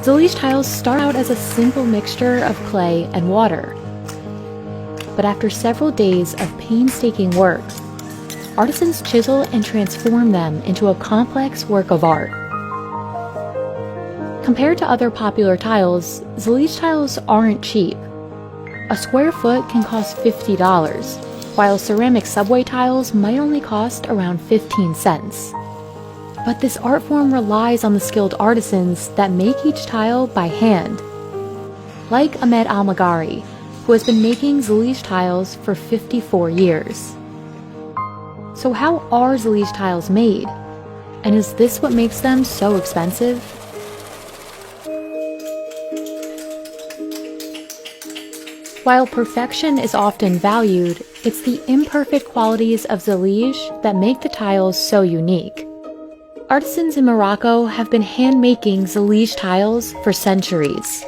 Zalij tiles start out as a simple mixture of clay and water. But after several days of painstaking work, artisans chisel and transform them into a complex work of art. Compared to other popular tiles, Zalij tiles aren't cheap. A square foot can cost $50, while ceramic subway tiles might only cost around 15 cents. But this art form relies on the skilled artisans that make each tile by hand. Like Ahmed Al-Maghari, who has been making Zalij tiles for 54 years. So how are Zalij tiles made? And is this what makes them so expensive? While perfection is often valued, it's the imperfect qualities of Zalij that make the tiles so unique. Artisans in Morocco have been hand-making Zalij tiles for centuries.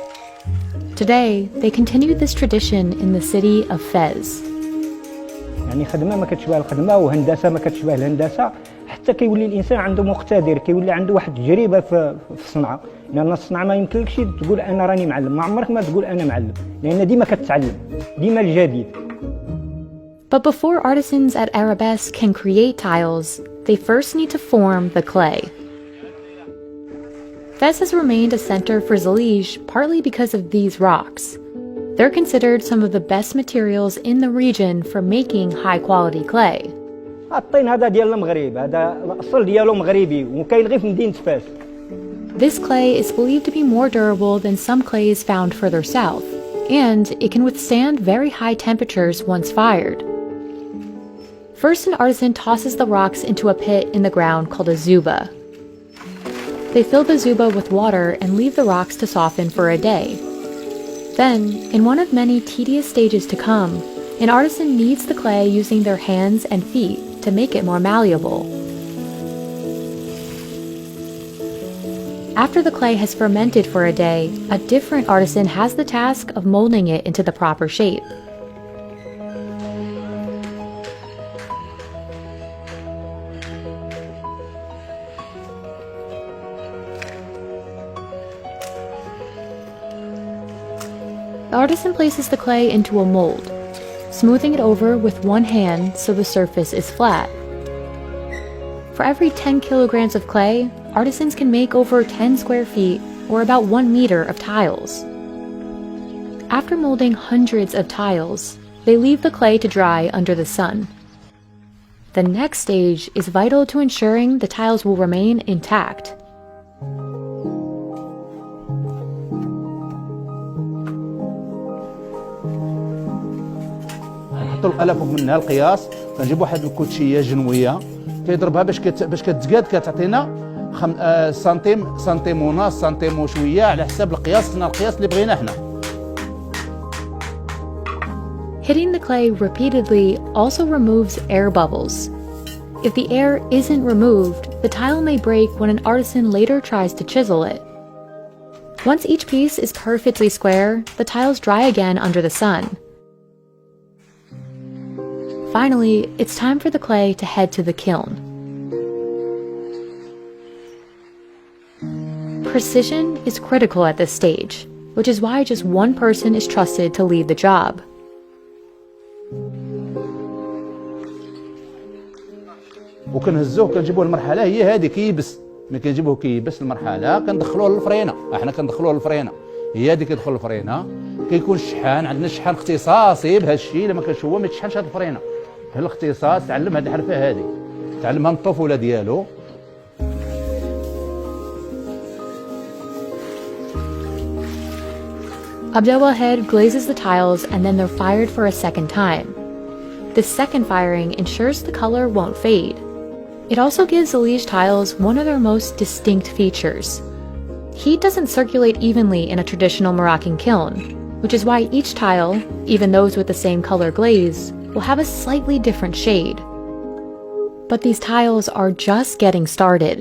Today, they continue this tradition in the city of Fez. يعني خدمة ما كتشبه الخدمة وهندسة ما كتشبه الهندسة حتى كيولي الإنسان عنده مقتدر كيولي عنده واحد التجربة في الصنعة لأن الصنعة ما يمكنلكش تقول أنا راني معلم ما عمرك ما تقول أنا معلم لأن ديما كتتعلم ديما الجديد. But before artisans at Arabesque can create tiles, they first need to form the clay. Fez has remained a center for Zalij partly because of these rocks. They're considered some of the best materials in the region for making high-quality clay. الطين هذا ديال المغرب هذا الأصل ديالو مغربي وكاين غير في مدينة فاس. This clay is believed to be more durable than some clays found further south, and it can withstand very high temperatures once fired. First, an artisan tosses the rocks into a pit in the ground called a zuba. They fill the zuba with water and leave the rocks to soften for a day. Then, in one of many tedious stages to come, an artisan kneads the clay using their hands and feet to make it more malleable. After the clay has fermented for a day, a different artisan has the task of molding it into the proper shape. The artisan places the clay into a mold, smoothing it over with one hand so the surface is flat. For every 10 kilograms of clay, artisans can make over 10 square feet, or about 1 meter of tiles. After molding hundreds of tiles, they leave the clay to dry under the sun. The next stage is vital to ensuring the tiles will remain intact. نحطوا الآلة فوق منها القياس كنجيب واحد الكوتشيه جنويه كيضربها باش كتزقاد كتعطينا سنتيم ونص سنتيم وشويه على حساب القياس اللي بغينا حنا. Hitting the clay repeatedly also removes air bubbles. If the air isn't removed, the tile may break when an artisan later tries to chisel it. Once each piece is perfectly square, the tiles dry again under the sun. Finally, it's time for the clay to head to the kiln. Precision is critical at this stage, which is why just one person is trusted to lead the job. وكنهزوه كنجيبوه المرحله هي هذه كيبس ملي كنجيبوه كيبس المرحله كندخلوه للفرينه احنا كندخلوه للفرينه هي هذه كيدخل الفرينه كيكون الشحان عندنا شحان اختصاصي بهذا الشيء لما كنشوف هو ما تشحنش هذه الفرينه الاختصاص تعلم هذه الحرفه هذه تعلمها من الطفوله ديالو. Abdelwahed glazes the tiles and then they're fired for a second time. This second firing ensures the color won't fade. It also gives Zalij tiles one of their most distinct features. Heat doesn't circulate evenly in a traditional Moroccan kiln, which is why each tile, even those with the same color glaze, will have a slightly different shade. But these tiles are just getting started.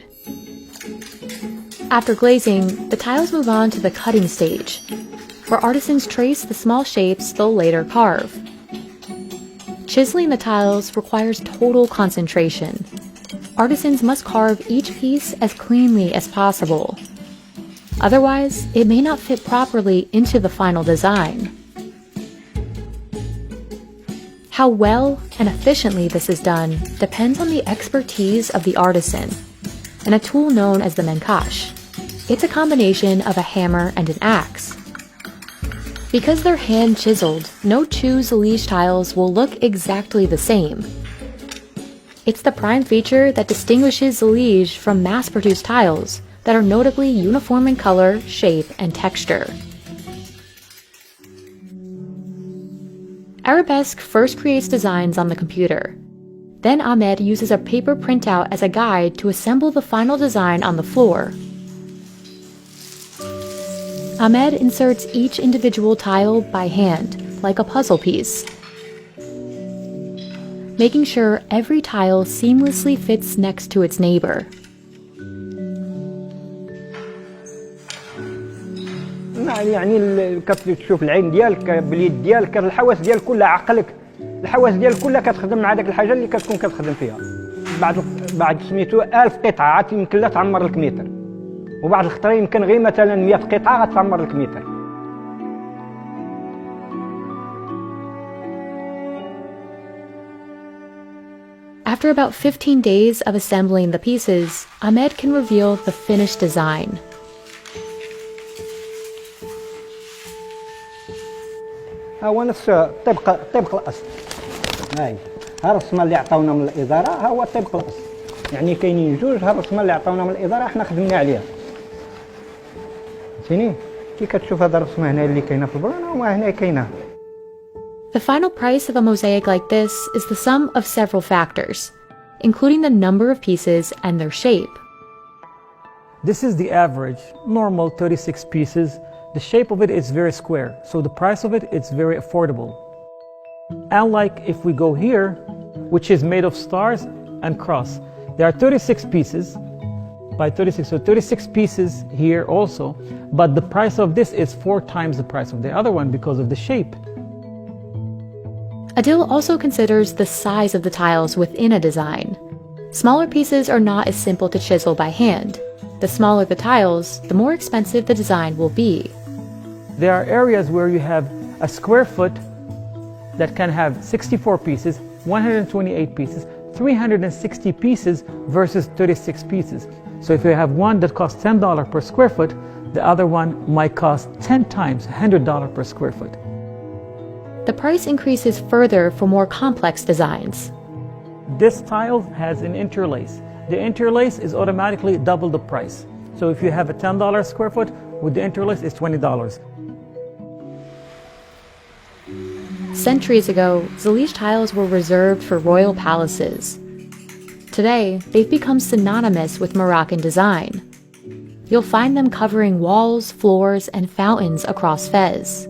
After glazing, the tiles move on to the cutting stage, where artisans trace the small shapes they'll later carve. Chiseling the tiles requires total concentration. Artisans must carve each piece as cleanly as possible. Otherwise, it may not fit properly into the final design. How well and efficiently this is done depends on the expertise of the artisan, and a tool known as the menkash. It's a combination of a hammer and an axe. Because they're hand-chiseled, no two Zalij tiles will look exactly the same. It's the prime feature that distinguishes Zalij from mass-produced tiles that are notably uniform in color, shape, and texture. Arabesque first creates designs on the computer. Then Ahmed uses a paper printout as a guide to assemble the final design on the floor. Ahmed inserts each individual tile by hand, like a puzzle piece, making sure every tile seamlessly fits next to its neighbor. يعني كتشوف العين ديالك باليد ديالك الحواس ديالك كلها عقلك الحواس ديالك كلها كتخدم مع داك الحاجه اللي كتكون كتخدم فيها بعد سميتو 1000 قطعه عاد يمكن لا تعمر لك متر وبعض الخطره يمكن غير مثلا 100 قطعه غتعمر لك متر. After about 15 days of assembling the pieces, Ahmed can reveal the finished design. ها هو نفس طبق الاصل. هاي ها الرسمه اللي عطاونا من الاداره ها هو طبق الاصل. يعني كاينين جوج ها الرسمه اللي عطاونا من الاداره احنا خدمنا عليها. فهمتيني؟ كي كتشوف هذا الرسمه هنا اللي كاينه في البرونه وما هنا كاينه. The final price of a mosaic like this is the sum of several factors, including the number of pieces and their shape. This is the average, normal 36 pieces. The shape of it is very square, so the price of it is very affordable. Unlike if we go here, which is made of stars and cross. There are 36 pieces by 36, so 36 pieces here also, but the price of this is 4 times the price of the other one because of the shape. Adil also considers the size of the tiles within a design. Smaller pieces are not as simple to chisel by hand. The smaller the tiles, the more expensive the design will be. There are areas where you have a square foot that can have 64 pieces, 128 pieces, 360 pieces versus 36 pieces. So if you have one that costs $10 per square foot, the other one might cost 10 times $100 per square foot. The price increases further for more complex designs. This tile has an interlace. The interlace is automatically double the price. So if you have a $10 square foot, with the interlace it's $20. Centuries ago, Zalij tiles were reserved for royal palaces. Today, they've become synonymous with Moroccan design. You'll find them covering walls, floors, and fountains across Fez.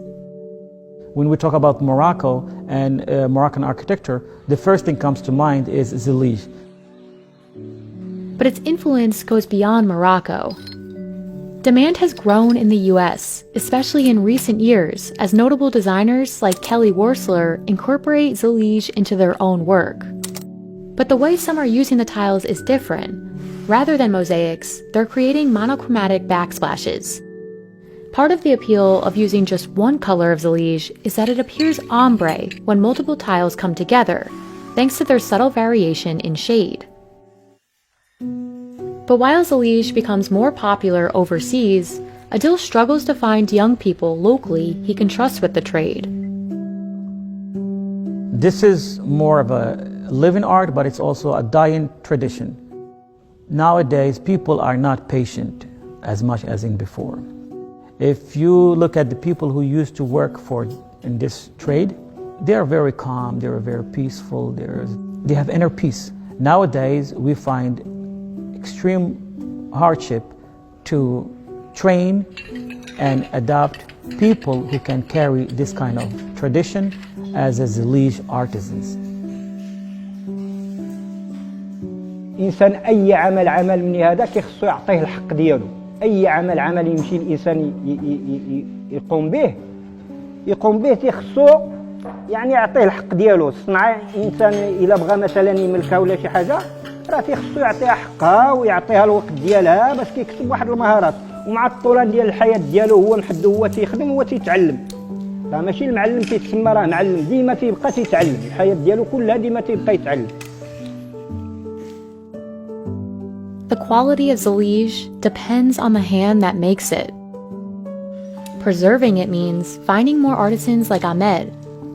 When we talk about Morocco and Moroccan architecture, the first thing comes to mind is Zalij. But its influence goes beyond Morocco. Demand has grown in the US, especially in recent years, as notable designers like Kelly Worsler incorporate Zalij into their own work. But the way some are using the tiles is different. Rather than mosaics, they're creating monochromatic backsplashes. Part of the appeal of using just one color of Zalij is that it appears ombre when multiple tiles come together, thanks to their subtle variation in shade. But while Zalij becomes more popular overseas, Adil struggles to find young people locally he can trust with the trade. This is more of a living art, but it's also a dying tradition. Nowadays, people are not patient as much as in before. If you look at the people who used to work in this trade, they are very calm, they are very peaceful, they have inner peace. Nowadays, we find extreme hardship to train and adopt people who can carry this kind of tradition as a Zalij artisans. إنسان أي عمل من هذا كيخصو يعطيه الحق ديالو. أي عمل يمشي الإنسان يقوم به تيخصو يعني يعطيه الحق ديالو. الصنعة إنسان إلا بغى مثلا يملكها ولا شي حاجة راه تيخصو يعطيها حقها ويعطيها الوقت ديالها باش كيكسب واحد المهارات ومع الطولان ديال الحياه ديالو هو محدو، هو تيخدم هو تيتعلم. راه ماشي المعلم تيتسمى راه معلم، ديما تيبقى تيتعلم، الحياه ديالو كلها ديما تيبقى يتعلم. The quality of Zalij depends on the hand that makes it. Preserving it means finding more artisans like Ahmed,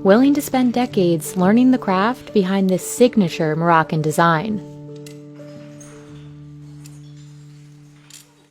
willing to spend decades learning the craft behind this signature Moroccan design.